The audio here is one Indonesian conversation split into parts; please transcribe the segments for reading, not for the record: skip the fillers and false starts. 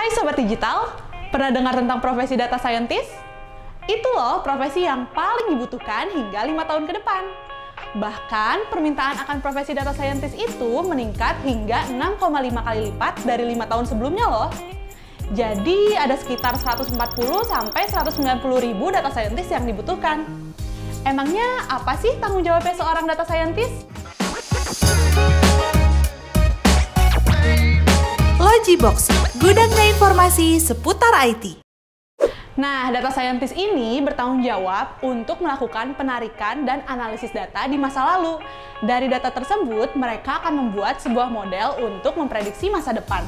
Hai Sobat Digital, pernah dengar tentang profesi data scientist? Itu loh profesi yang paling dibutuhkan hingga 5 tahun ke depan. Bahkan permintaan akan profesi data scientist itu meningkat hingga 6,5 kali lipat dari 5 tahun sebelumnya loh. Jadi ada sekitar 140 sampai 190 ribu data scientist yang dibutuhkan. Emangnya apa sih tanggung jawabnya seorang data scientist? Logibox, gudangnya informasi seputar IT. Nah, data scientist ini bertanggung jawab untuk melakukan penarikan dan analisis data di masa lalu. Dari data tersebut, mereka akan membuat sebuah model untuk memprediksi masa depan.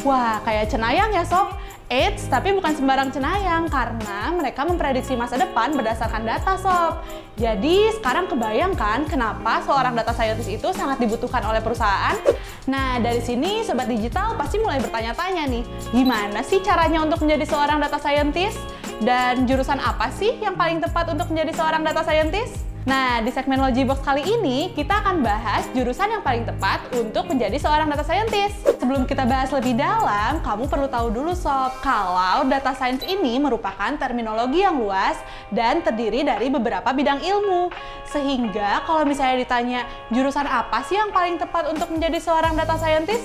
Wah, kayak cenayang ya sob. Eits, tapi bukan sembarang cenayang karena mereka memprediksi masa depan berdasarkan data sob. Jadi sekarang kebayangkan kenapa seorang data scientist itu sangat dibutuhkan oleh perusahaan? Nah, dari sini Sobat Digital pasti mulai bertanya-tanya nih, gimana sih caranya untuk menjadi seorang data scientist? Dan jurusan apa sih yang paling tepat untuk menjadi seorang data scientist? Nah, di segmen Logibox kali ini, kita akan bahas jurusan yang paling tepat untuk menjadi seorang data scientist. Sebelum kita bahas lebih dalam, kamu perlu tahu dulu sob, kalau data science ini merupakan terminologi yang luas dan terdiri dari beberapa bidang ilmu. Sehingga kalau misalnya ditanya, jurusan apa sih yang paling tepat untuk menjadi seorang data scientist?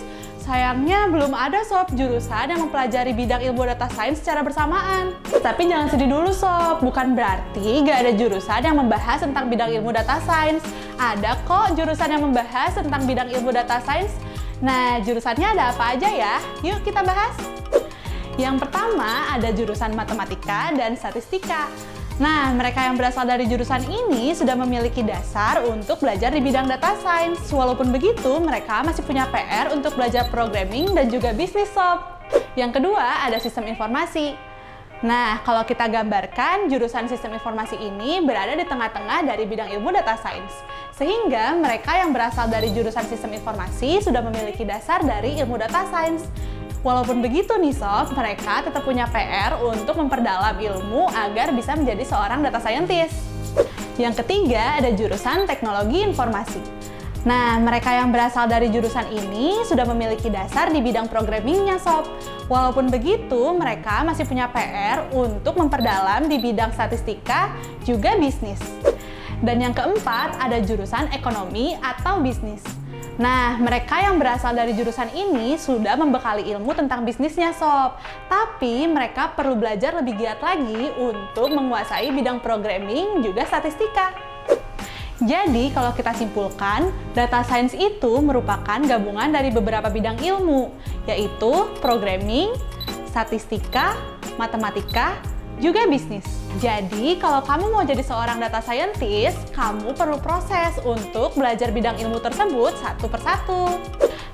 Sayangnya belum ada sob jurusan yang mempelajari bidang ilmu data science secara bersamaan. Tapi jangan sedih dulu sob, bukan berarti gak ada jurusan yang membahas tentang bidang ilmu data science. Ada kok jurusan yang membahas tentang bidang ilmu data science. Nah, jurusannya ada apa aja ya? Yuk kita bahas. Yang pertama ada jurusan matematika dan statistika. Nah, mereka yang berasal dari jurusan ini sudah memiliki dasar untuk belajar di bidang data science. Walaupun begitu, mereka masih punya PR untuk belajar programming dan juga bisnis sob. Yang kedua, ada sistem informasi. Nah, kalau kita gambarkan, jurusan sistem informasi ini berada di tengah-tengah dari bidang ilmu data science. Sehingga mereka yang berasal dari jurusan sistem informasi sudah memiliki dasar dari ilmu data science. Walaupun begitu nih sob, mereka tetap punya PR untuk memperdalam ilmu agar bisa menjadi seorang data scientist. Yang ketiga, ada jurusan teknologi informasi. Nah, mereka yang berasal dari jurusan ini sudah memiliki dasar di bidang programmingnya sob. Walaupun begitu, mereka masih punya PR untuk memperdalam di bidang statistika juga bisnis. Dan yang keempat, ada jurusan ekonomi atau bisnis. Nah, mereka yang berasal dari jurusan ini sudah membekali ilmu tentang bisnisnya sob. Tapi mereka perlu belajar lebih giat lagi untuk menguasai bidang programming juga statistika. Jadi, kalau kita simpulkan, data science itu merupakan gabungan dari beberapa bidang ilmu, yaitu programming, statistika, matematika, juga bisnis. Jadi, kalau kamu mau jadi seorang data scientist, kamu perlu proses untuk belajar bidang ilmu tersebut satu persatu.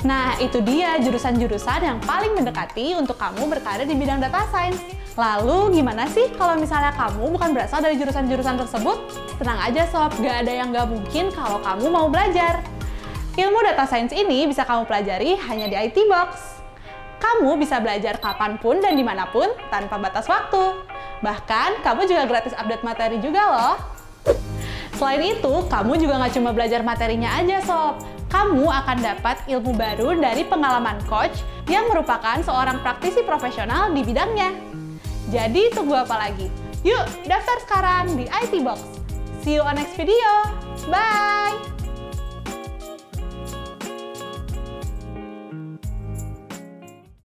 Nah, itu dia jurusan-jurusan yang paling mendekati untuk kamu berkarir di bidang data science. Lalu, gimana sih kalau misalnya kamu bukan berasal dari jurusan-jurusan tersebut? Tenang aja sob, gak ada yang gak mungkin kalau kamu mau belajar. Ilmu data science ini bisa kamu pelajari hanya di IT Box. Kamu bisa belajar kapanpun dan dimanapun tanpa batas waktu. Bahkan, kamu juga gratis update materi juga loh. Selain itu, kamu juga nggak cuma belajar materinya aja sob. Kamu akan dapat ilmu baru dari pengalaman coach yang merupakan seorang praktisi profesional di bidangnya. Jadi, tunggu apa lagi? Yuk, daftar sekarang di IT Box. See you on next video. Bye!